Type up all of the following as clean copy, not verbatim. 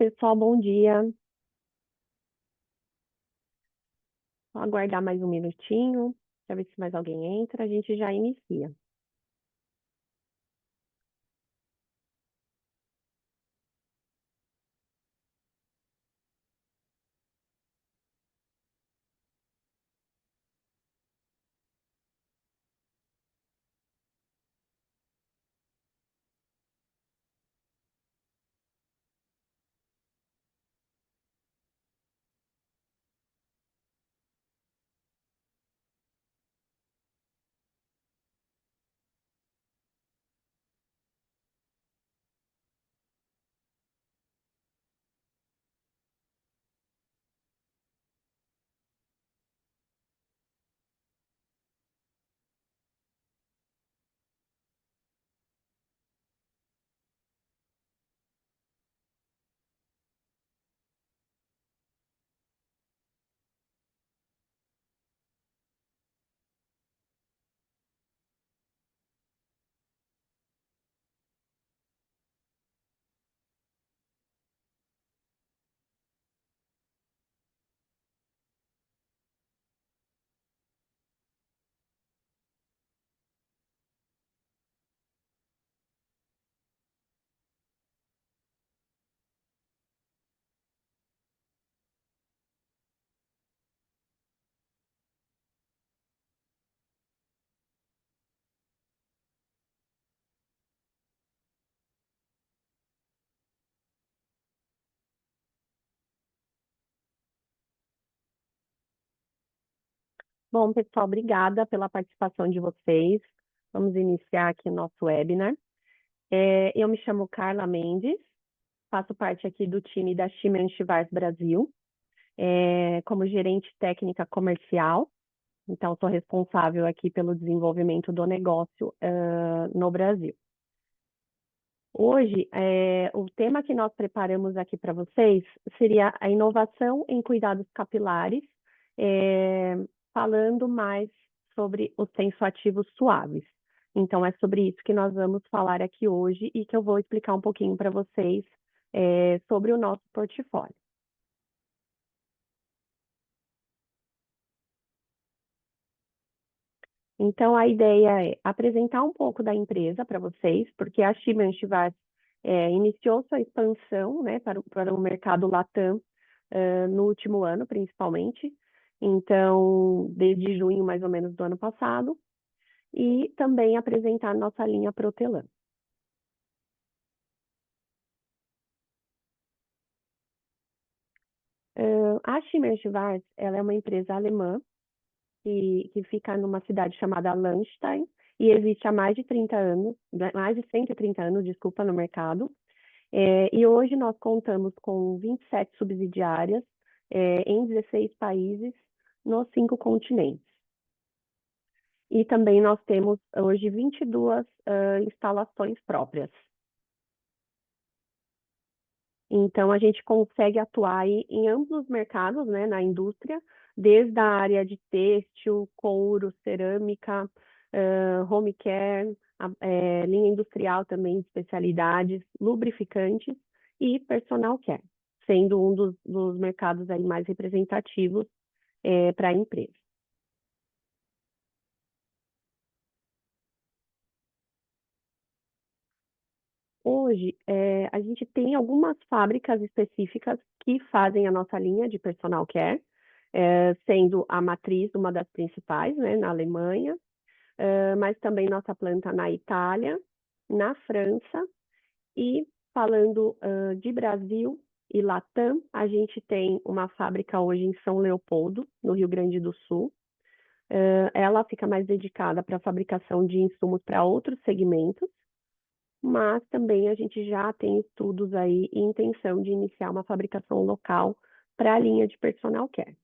pessoal, bom dia. Vou aguardar mais um minutinho, para ver se mais alguém entra, a gente já inicia. Bom, pessoal, obrigada pela participação de vocês. Vamos iniciar aqui o nosso webinar. Eu me chamo Carla Mendes, faço parte aqui do time da Siemens Schwarz Brasil, como gerente técnica comercial. Então, sou responsável aqui pelo desenvolvimento do negócio no Brasil. Hoje, o tema que nós preparamos aqui para vocês seria a inovação em cuidados capilares, falando mais sobre os tensoativos suaves. Então, é sobre isso que nós vamos falar aqui hoje e que eu vou explicar um pouquinho para vocês sobre o nosso portfólio. Então, a ideia é apresentar um pouco da empresa para vocês, porque a Siemens Schwarz iniciou sua expansão, né, para o mercado Latam no último ano, principalmente. Então, desde junho, mais ou menos, do ano passado. E também apresentar nossa linha Protelan. A Siemens Schwarz, ela é uma empresa alemã que fica numa cidade chamada Landstein, e existe há mais de 30 anos, mais de 130 anos, desculpa, no mercado. E hoje nós contamos com 27 subsidiárias em 16 países, nos 5 continentes. E também nós temos hoje 22 instalações próprias. Então, a gente consegue atuar aí em amplos mercados, né, na indústria, desde a área de têxtil, couro, cerâmica, home care, linha industrial também, especialidades, lubrificantes e personal care, sendo um dos mercados aí mais representativos para a empresa. Hoje, a gente tem algumas fábricas específicas que fazem a nossa linha de personal care, sendo a matriz uma das principais, né, na Alemanha, mas também nossa planta na Itália, na França, e falando de Brasil e Latam, a gente tem uma fábrica hoje em São Leopoldo, no Rio Grande do Sul. Ela fica mais dedicada para a fabricação de insumos para outros segmentos, mas também a gente já tem estudos aí e intenção de iniciar uma fabricação local para a linha de personal care.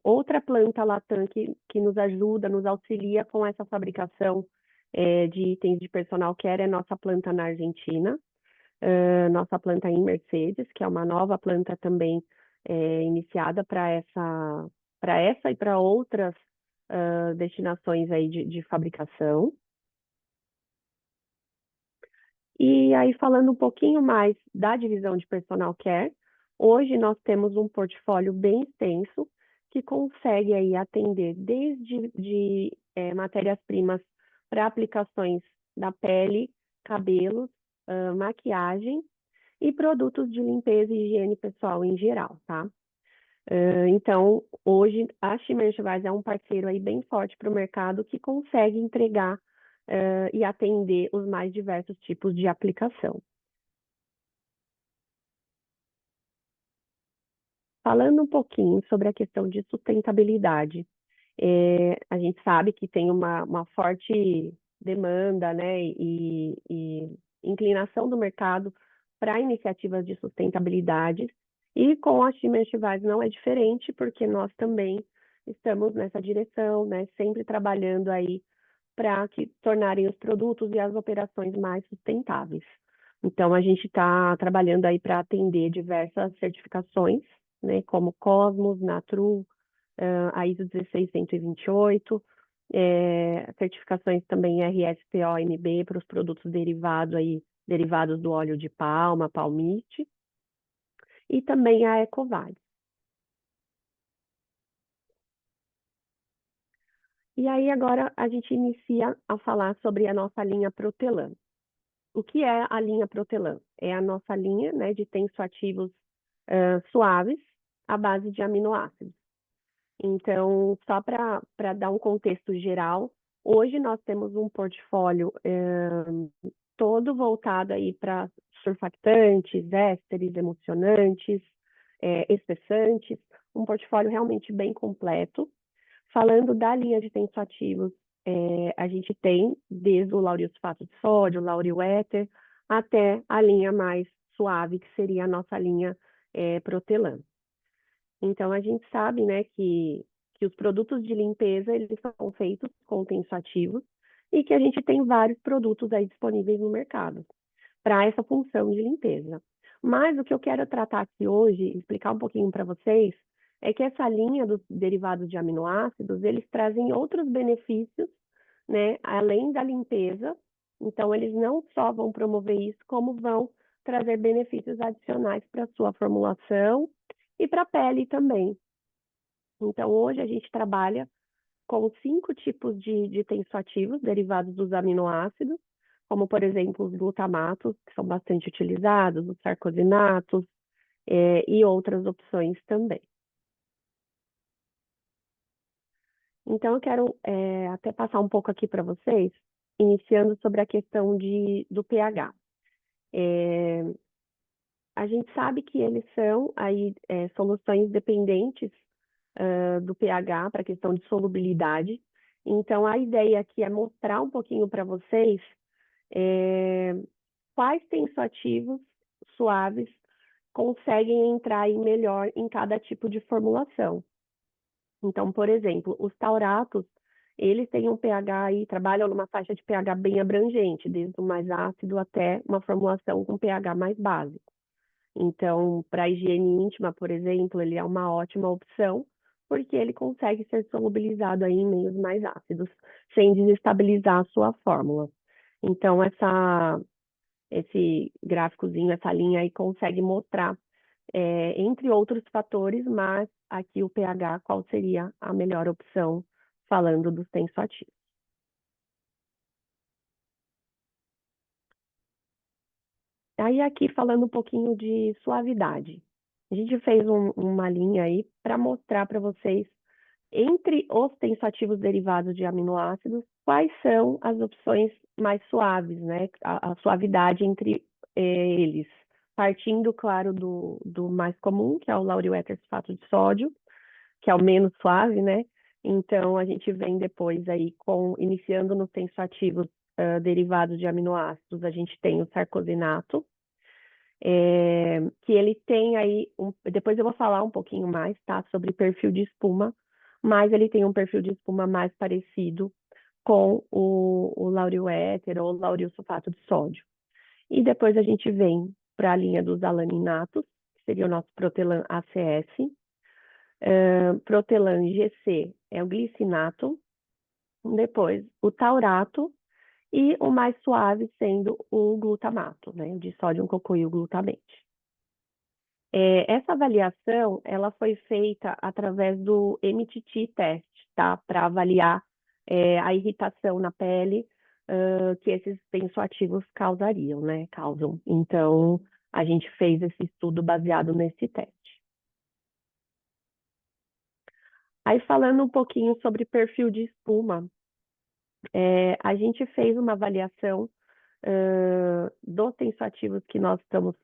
Outra planta Latam que nos ajuda, nos auxilia com essa fabricação de itens de personal care é nossa planta na Argentina, nossa planta em Mercedes, que é uma nova planta também iniciada para essa e para outras destinações aí de fabricação. E aí, falando um pouquinho mais da divisão de personal care, hoje nós temos um portfólio bem extenso que consegue aí atender desde matérias-primas para aplicações da pele, cabelos, maquiagem e produtos de limpeza e higiene pessoal em geral, tá? Então, hoje, a Schimmerschweiss é um parceiro aí bem forte para o mercado que consegue entregar e atender os mais diversos tipos de aplicação. Falando um pouquinho sobre a questão de sustentabilidade, a gente sabe que tem uma forte demanda, né, e inclinação do mercado para iniciativas de sustentabilidade, e com a Schimmerschweiss não é diferente, porque nós também estamos nessa direção, né, sempre trabalhando aí para que tornarem os produtos e as operações mais sustentáveis. Então, a gente está trabalhando aí para atender diversas certificações, né, como Cosmos, Natru, a ISO 16128, certificações também RSPO-NB para os produtos derivados do óleo de palma, palmite, e também a Ecovale. E aí agora a gente inicia a falar sobre a nossa linha Protelan. O que é a linha Protelan? É a nossa linha, né, de tensoativos suaves à base de aminoácidos. Então, só para dar um contexto geral, hoje nós temos um portfólio todo voltado aí para surfactantes, ésteres, emulsionantes, espessantes, um portfólio realmente bem completo. Falando da linha de tensoativos, a gente tem desde o lauriosulfato de sódio, o laurioéter, até a linha mais suave, que seria a nossa linha Protelan. Então, a gente sabe, né, que os produtos de limpeza, eles são feitos com tensoativos e que a gente tem vários produtos aí disponíveis no mercado para essa função de limpeza. Mas o que eu quero tratar aqui hoje, explicar um pouquinho para vocês, é que essa linha dos derivados de aminoácidos, eles trazem outros benefícios, né, além da limpeza. Então, eles não só vão promover isso, como vão trazer benefícios adicionais para a sua formulação e para a pele também. Então, hoje a gente trabalha com 5 tipos de tensoativos derivados dos aminoácidos, como, por exemplo, os glutamatos, que são bastante utilizados, os sarcosinatos, e outras opções também. Então, eu quero até passar um pouco aqui para vocês, iniciando sobre a questão do pH. A gente sabe que eles são aí, soluções dependentes do pH para a questão de solubilidade. Então, a ideia aqui é mostrar um pouquinho para vocês quais tensoativos suaves conseguem entrar aí melhor em cada tipo de formulação. Então, por exemplo, os tauratos, eles têm um pH aí, trabalham numa faixa de pH bem abrangente, desde o mais ácido até uma formulação com pH mais básico. Então, para a higiene íntima, por exemplo, ele é uma ótima opção, porque ele consegue ser solubilizado aí em meios mais ácidos, sem desestabilizar a sua fórmula. Então, esse gráficozinho, essa linha aí consegue mostrar, entre outros fatores, mas aqui o pH, qual seria a melhor opção, falando dos tensoativos. Aí aqui falando um pouquinho de suavidade. A gente fez uma linha aí para mostrar para vocês, entre os tensoativos derivados de aminoácidos, quais são as opções mais suaves, né? A suavidade entre eles. Partindo, claro, do mais comum, que é o laurioéter sulfato de sódio, que é o menos suave, né? Então, a gente vem depois aí iniciando nos tensoativos derivados de aminoácidos, a gente tem o sarcosinato, que ele tem aí, depois eu vou falar um pouquinho mais, tá, sobre perfil de espuma, mas ele tem um perfil de espuma mais parecido com o laurioéter ou lauriosulfato de sódio. E depois a gente vem para a linha dos alaminatos, que seria o nosso Protelan ACS, Protelan GC é o glicinato, depois o taurato e o mais suave sendo o glutamato, né, o de sódio cocoil glutamate. Essa avaliação, ela foi feita através do MTT test, tá? Para avaliar a irritação na pele que esses tensoativos causariam, né? Causam. Então, a gente fez esse estudo baseado nesse teste. Aí, falando um pouquinho sobre perfil de espuma, a gente fez uma avaliação dos tensoativos que nós estamos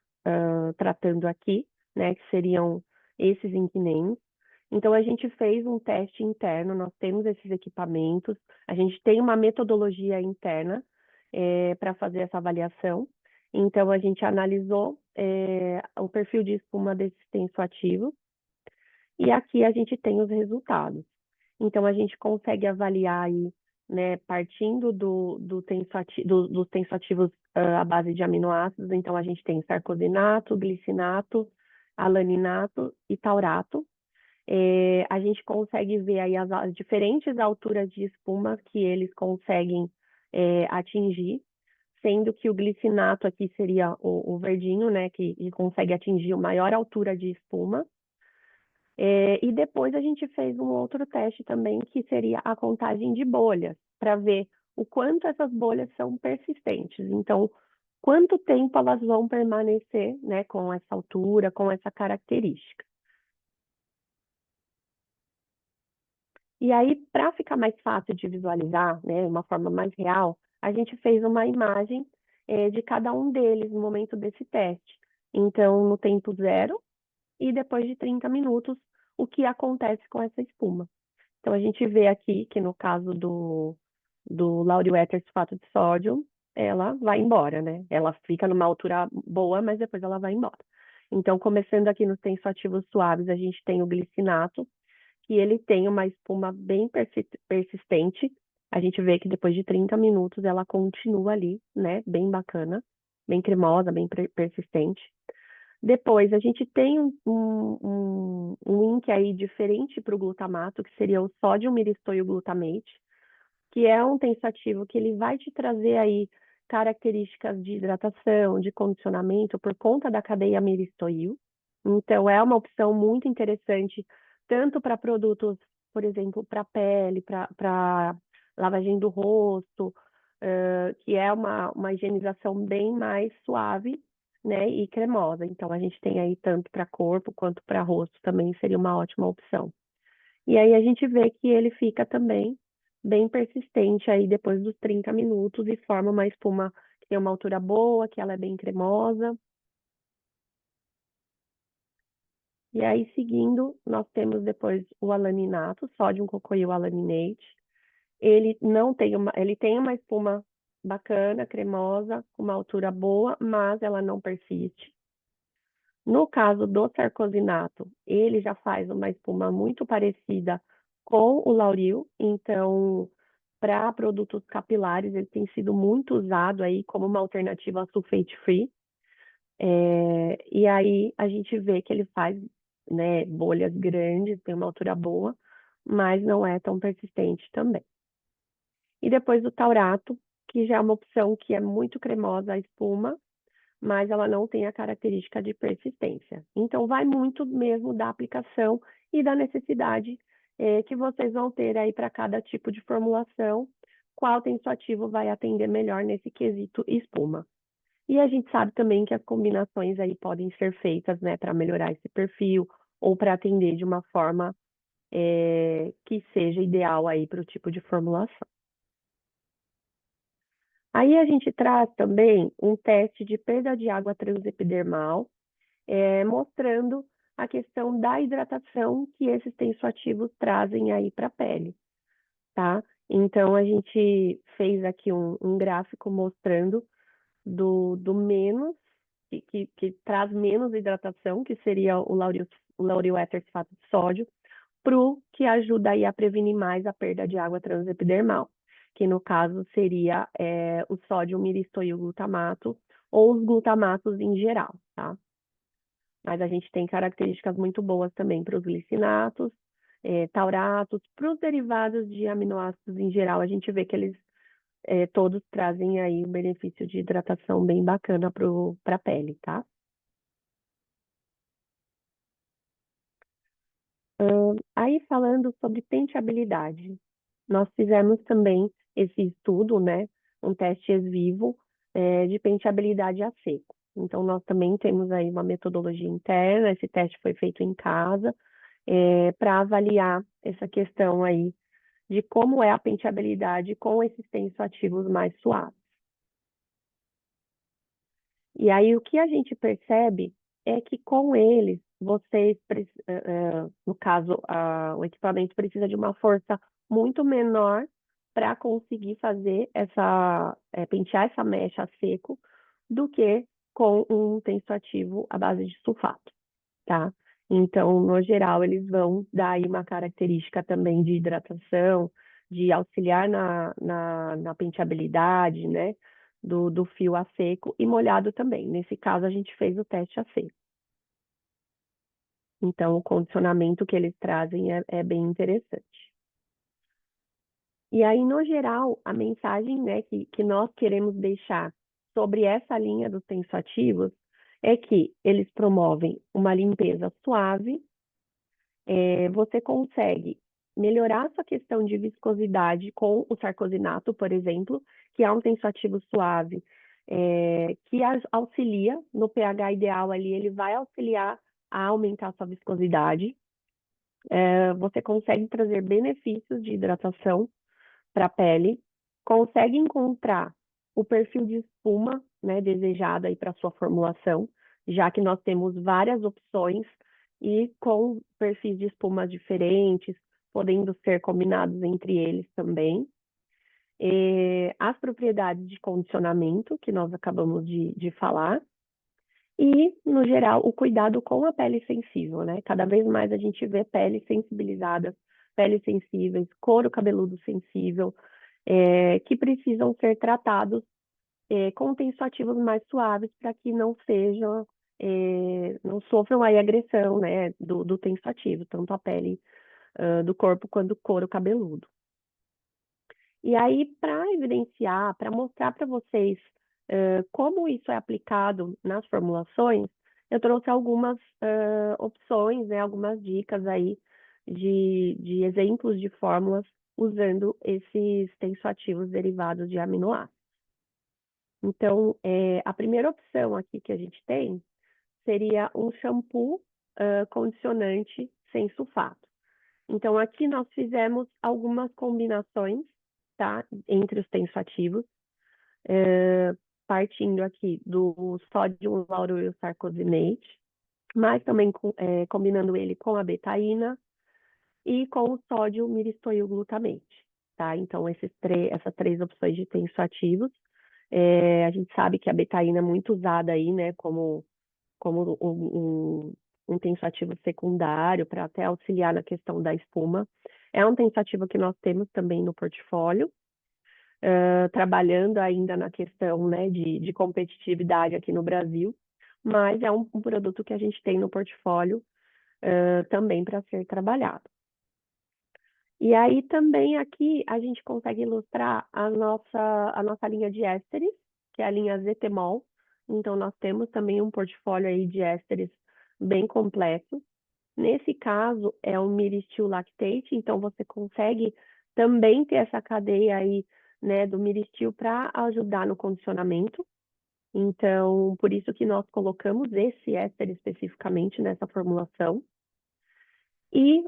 tratando aqui, né, que seriam esses inquinens. Então, a gente fez um teste interno, nós temos esses equipamentos, a gente tem uma metodologia interna para fazer essa avaliação. Então, a gente analisou o perfil de espuma desses tensoativos e aqui a gente tem os resultados. Então, a gente consegue avaliar aí, né, partindo dos tensoativos à base de aminoácidos, então a gente tem sarcosinato, glicinato, alaninato e taurato. A gente consegue ver aí as diferentes alturas de espuma que eles conseguem atingir, sendo que o glicinato aqui seria o verdinho, né, que consegue atingir a maior altura de espuma. E depois a gente fez um outro teste também, que seria a contagem de bolhas, para ver o quanto essas bolhas são persistentes. Então, quanto tempo elas vão permanecer, né, com essa altura, com essa característica. E aí, para ficar mais fácil de visualizar, né, uma forma mais real, a gente fez uma imagem de cada um deles no momento desse teste. Então, no tempo zero e depois de 30 minutos, o que acontece com essa espuma. Então, a gente vê aqui que no caso do Lauryl éter sulfato de sódio, ela vai embora, né? Ela fica numa altura boa, mas depois ela vai embora. Então, começando aqui nos tensoativos suaves, a gente tem o glicinato, que ele tem uma espuma bem persistente. A gente vê que depois de 30 minutos ela continua ali, né? Bem bacana, bem cremosa, bem persistente. Depois, a gente tem um INC aí diferente para o glutamato, que seria o sódio miristoio glutamate, que é um tensoativo que ele vai te trazer aí características de hidratação, de condicionamento por conta da cadeia miristoil. Então, é uma opção muito interessante, tanto para produtos, por exemplo, para pele, para lavagem do rosto, que é uma higienização bem mais suave, né, e cremosa. Então, a gente tem aí tanto para corpo quanto para rosto também seria uma ótima opção. E aí a gente vê que ele fica também bem persistente aí depois dos 30 minutos e forma uma espuma que tem uma altura boa, que ela é bem cremosa. E aí, seguindo, nós temos depois o alaninato, sódio cocoil alaninate. Ele não tem ele tem uma espuma bacana, cremosa, com uma altura boa, mas ela não persiste. No caso do sarcosinato, ele já faz uma espuma muito parecida com o Lauryl, então, para produtos capilares, ele tem sido muito usado aí como uma alternativa sulfate free. E aí a gente vê que ele faz, né, bolhas grandes, tem uma altura boa, mas não é tão persistente também. E depois o taurato, que já é uma opção que é muito cremosa a espuma, mas ela não tem a característica de persistência. Então, vai muito mesmo da aplicação e da necessidade que vocês vão ter aí para cada tipo de formulação, qual tensoativo vai atender melhor nesse quesito espuma. E a gente sabe também que as combinações aí podem ser feitas, né, para melhorar esse perfil ou para atender de uma forma que seja ideal aí para o tipo de formulação. Aí a gente traz também um teste de perda de água transepidermal, mostrando a questão da hidratação que esses tensoativos trazem aí para a pele, tá? Então, a gente fez aqui um gráfico mostrando do menos, que traz menos hidratação, que seria o Lauryl éter sulfato de sódio, para o que ajuda aí a prevenir mais a perda de água transepidermal, que no caso seria o sódio miristoil glutamato ou os glutamatos em geral, tá? Mas a gente tem características muito boas também para os glicinatos, tauratos, para os derivados de aminoácidos em geral, a gente vê que eles todos trazem aí um benefício de hidratação bem bacana para a pele, tá? Aí falando sobre penteabilidade, nós fizemos também esse estudo, né, um teste ex vivo, de penteabilidade a seco. Então, nós também temos aí uma metodologia interna, esse teste foi feito em casa, para avaliar essa questão aí de como é a penteabilidade com esses tensoativos mais suaves. E aí, o que a gente percebe é que com eles, vocês, no caso, o equipamento precisa de uma força muito menor para conseguir fazer pentear essa mecha a seco do que com um tensoativo à base de sulfato, tá? Então, no geral, eles vão dar aí uma característica também de hidratação, de auxiliar na penteabilidade, né? Do fio a seco e molhado também. Nesse caso, a gente fez o teste a seco. Então, o condicionamento que eles trazem é bem interessante. E aí, no geral, a mensagem, né, que nós queremos deixar sobre essa linha dos tensoativos é que eles promovem uma limpeza suave, você consegue melhorar sua questão de viscosidade com o sarcosinato, por exemplo, que é um tensoativo suave, que auxilia no pH ideal ali, ele vai auxiliar a aumentar sua viscosidade. Você consegue trazer benefícios de hidratação para a pele, consegue encontrar o perfil de espuma, né, desejado aí para sua formulação, já que nós temos várias opções e com perfis de espuma diferentes, podendo ser combinados entre eles também. As propriedades de condicionamento, que nós acabamos de falar, e, no geral, o cuidado com a pele sensível, né? Cada vez mais a gente vê peles sensibilizadas, peles sensíveis, couro cabeludo sensível, que precisam ser tratados com tensoativos mais suaves para que não sejam, não sofram aí agressão, né, do tensoativo, tanto a pele do corpo quanto o couro cabeludo. E aí, para evidenciar, para mostrar para vocês como isso é aplicado nas formulações, eu trouxe algumas opções, né, algumas dicas aí de exemplos de fórmulas usando esses tensoativos derivados de aminoácidos. Então, a primeira opção aqui que a gente tem seria um shampoo condicionante sem sulfato. Então, aqui nós fizemos algumas combinações, tá? Entre os tensoativos, partindo aqui do sódio lauryl sarcosinate, mas também combinando ele com a betaína e com o sódio myristoyl glutamate, tá? Então, essas três opções de tensoativos. A gente sabe que a betaína é muito usada aí, né, como um tensoativo secundário para até auxiliar na questão da espuma. É um tensoativo que nós temos também no portfólio, trabalhando ainda na questão, né, de competitividade aqui no Brasil, mas é um produto que a gente tem no portfólio também para ser trabalhado. E aí também aqui a gente consegue ilustrar a nossa linha de ésteres, que é a linha Zetemol. Então, nós temos também um portfólio aí de ésteres bem completo. Nesse caso, é o Myristil Lactate, então você consegue também ter essa cadeia aí, né, do Myristil para ajudar no condicionamento. Então, por isso que nós colocamos esse éster especificamente nessa formulação. E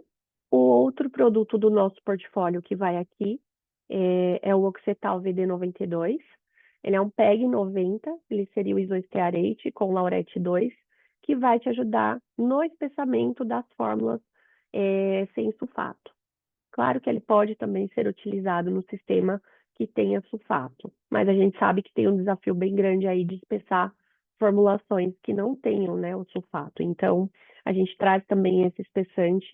o outro produto do nosso portfólio que vai aqui é o Oxetal VD92. Ele é um PEG 90, ele seria o isoestearate com laurete 2, que vai te ajudar no espessamento das fórmulas sem sulfato. Claro que ele pode também ser utilizado no sistema que tenha sulfato, mas a gente sabe que tem um desafio bem grande aí de espessar formulações que não tenham, né, o sulfato. Então, a gente traz também esse espessante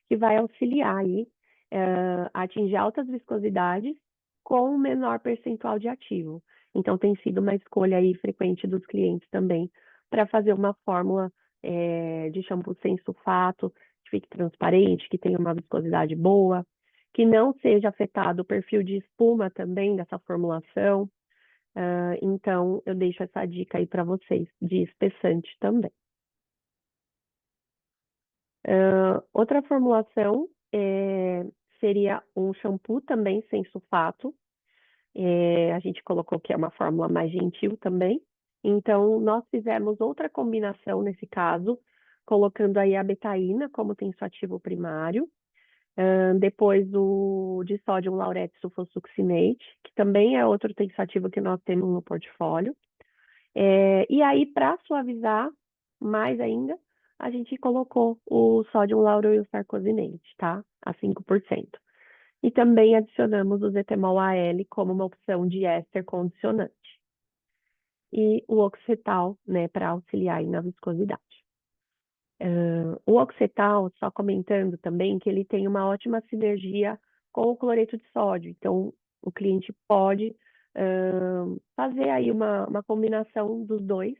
que vai auxiliar aí a atingir altas viscosidades com um menor percentual de ativo. Então, tem sido uma escolha aí frequente dos clientes também para fazer uma fórmula de shampoo sem sulfato, que fique transparente, que tenha uma viscosidade boa, que não seja afetado o perfil de espuma também dessa formulação. Então, eu deixo essa dica aí para vocês, de espessante também. Outra formulação seria um shampoo também sem sulfato. A gente colocou que é uma fórmula mais gentil também. Então, nós fizemos outra combinação nesse caso, colocando aí a betaína como tensoativo primário, depois o de sódio laurete sulfosuccinate, que também é outro tensoativo que nós temos no portfólio. E aí, para suavizar mais ainda, a gente colocou o sódio lauryl sarcosinate, tá? A 5%. E também adicionamos o zetemol AL como uma opção de éster condicionante. E o oxetal, né, para auxiliar aí na viscosidade. O oxetal, só comentando também que ele tem uma ótima sinergia com o cloreto de sódio. Então, o cliente pode fazer aí uma combinação dos dois,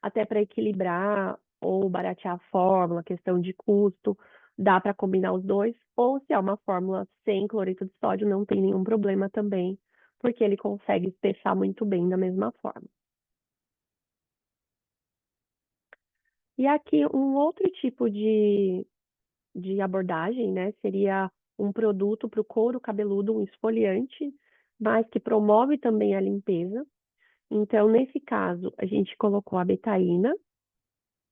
até para equilibrar ou baratear a fórmula, questão de custo, dá para combinar os dois, ou se é uma fórmula sem cloreto de sódio, não tem nenhum problema também, porque ele consegue espessar muito bem da mesma forma. E aqui um outro tipo de abordagem, né, seria um produto para o couro cabeludo, um esfoliante, mas que promove também a limpeza. Então, nesse caso, a gente colocou a betaína,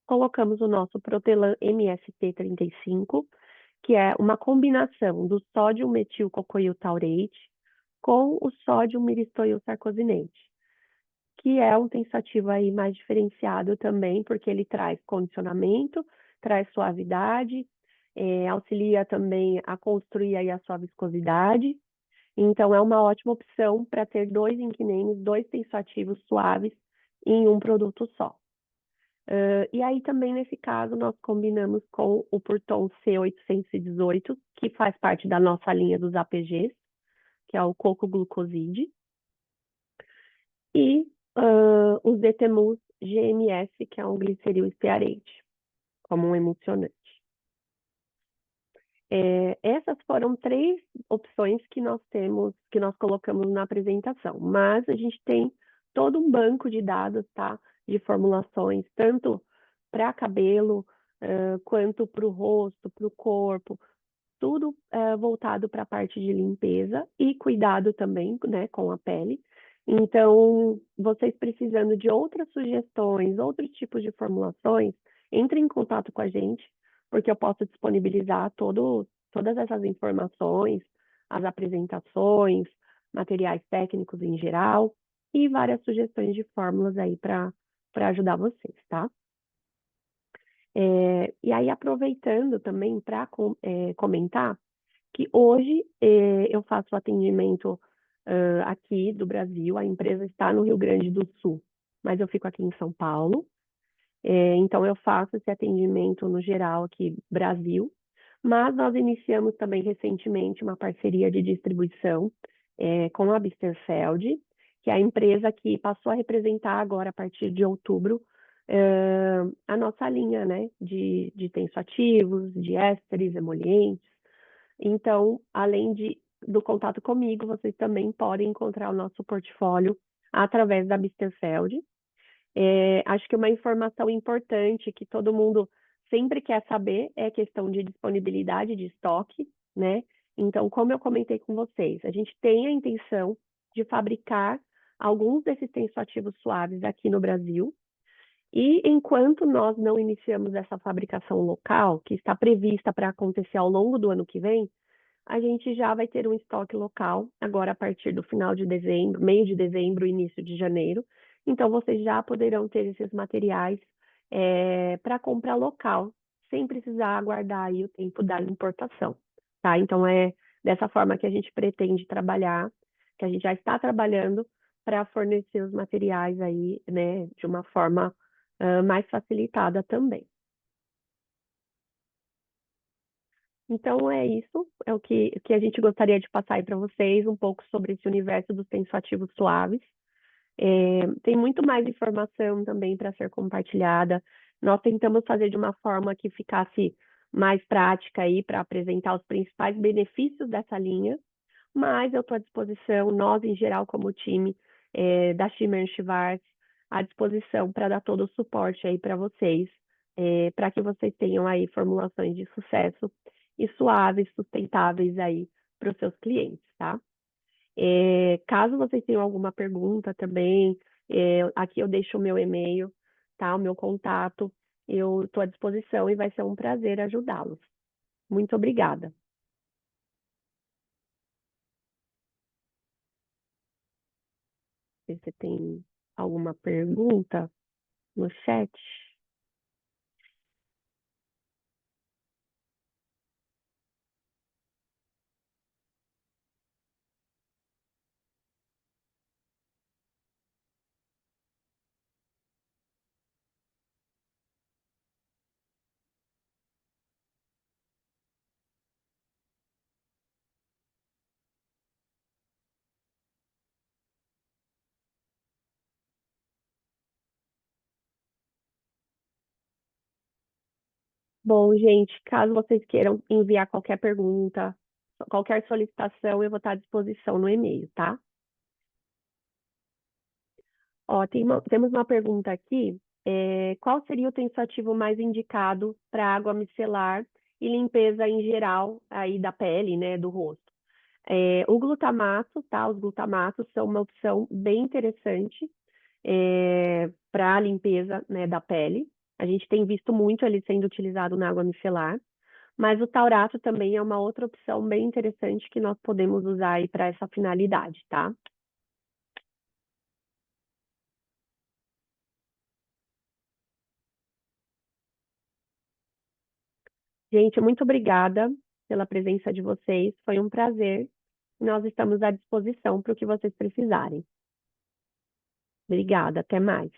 colocamos o nosso Protelan MST 35, que é uma combinação do sódio metilcocoil taurate com o sódio miristoil sarcosinate, que é um tensoativo aí mais diferenciado também, porque ele traz condicionamento, traz suavidade, auxilia também a construir aí a sua viscosidade. Então, é uma ótima opção para ter dois inquinemes, dois tensoativos suaves em um produto só. E aí também, nesse caso, nós combinamos com o Purton C818, que faz parte da nossa linha dos APGs, que é o coco glucoside, e os Detemus GMS, que é um gliceril stearate, como um emulsionante. Essas foram 3 opções que nós temos, que nós colocamos na apresentação, mas a gente tem todo um banco de dados, tá? De formulações, tanto para cabelo, quanto para o rosto, para o corpo, tudo voltado para a parte de limpeza e cuidado também, né, com a pele. Então, vocês precisando de outras sugestões, outros tipos de formulações, entrem em contato com a gente, porque eu posso disponibilizar todas essas informações, as apresentações, materiais técnicos em geral e várias sugestões de fórmulas aí para ajudar vocês, tá? E aí, aproveitando também para comentar que hoje eu faço atendimento aqui do Brasil, a empresa está no Rio Grande do Sul, mas eu fico aqui em São Paulo. Então, eu faço esse atendimento no geral aqui, Brasil, mas nós iniciamos também recentemente uma parceria de distribuição com a Bisterfeld, que é a empresa que passou a representar agora, a partir de outubro, a nossa linha, né, de tensoativos, de ésteres, emolientes. Então, além do contato comigo, vocês também podem encontrar o nosso portfólio através da Bisterfeld. Acho que uma informação importante que todo mundo sempre quer saber é a questão de disponibilidade de estoque, né? Então, como eu comentei com vocês, a gente tem a intenção de fabricar alguns desses tensoativos suaves aqui no Brasil, e enquanto nós não iniciamos essa fabricação local, que está prevista para acontecer ao longo do ano que vem, a gente já vai ter um estoque local, agora a partir do final de dezembro, meio de dezembro, início de janeiro. Então, vocês já poderão ter esses materiais para compra local, sem precisar aguardar aí o tempo da importação, tá? Então, é dessa forma que a gente pretende trabalhar, que a gente já está trabalhando para fornecer os materiais aí, né, de uma forma mais facilitada também. Então é isso, é o que a gente gostaria de passar aí para vocês, um pouco sobre esse universo dos tensoativos suaves. Tem muito mais informação também para ser compartilhada. Nós tentamos fazer de uma forma que ficasse mais prática aí para apresentar os principais benefícios dessa linha, mas eu estou à disposição, nós em geral como time da Schimmer Schwarz, à disposição para dar todo o suporte aí para vocês, para que vocês tenham aí formulações de sucesso e suaves, sustentáveis aí para os seus clientes, tá? Caso vocês tenham alguma pergunta também, aqui eu deixo o meu e-mail, tá? O meu contato, eu estou à disposição e vai ser um prazer ajudá-los. Muito obrigada. Se você tem alguma pergunta no chat. Bom, gente, caso vocês queiram enviar qualquer pergunta, qualquer solicitação, eu vou estar à disposição no e-mail, tá? Ó, temos uma pergunta aqui. Qual seria o tensoativo mais indicado para água micelar e limpeza em geral aí da pele, né, do rosto? O glutamato, tá? Os glutamatos são uma opção bem interessante para a limpeza, né, da pele. A gente tem visto muito ele sendo utilizado na água micelar, mas o taurato também é uma outra opção bem interessante que nós podemos usar aí para essa finalidade, tá? Gente, muito obrigada pela presença de vocês, foi um prazer. Nós estamos à disposição para o que vocês precisarem. Obrigada, até mais.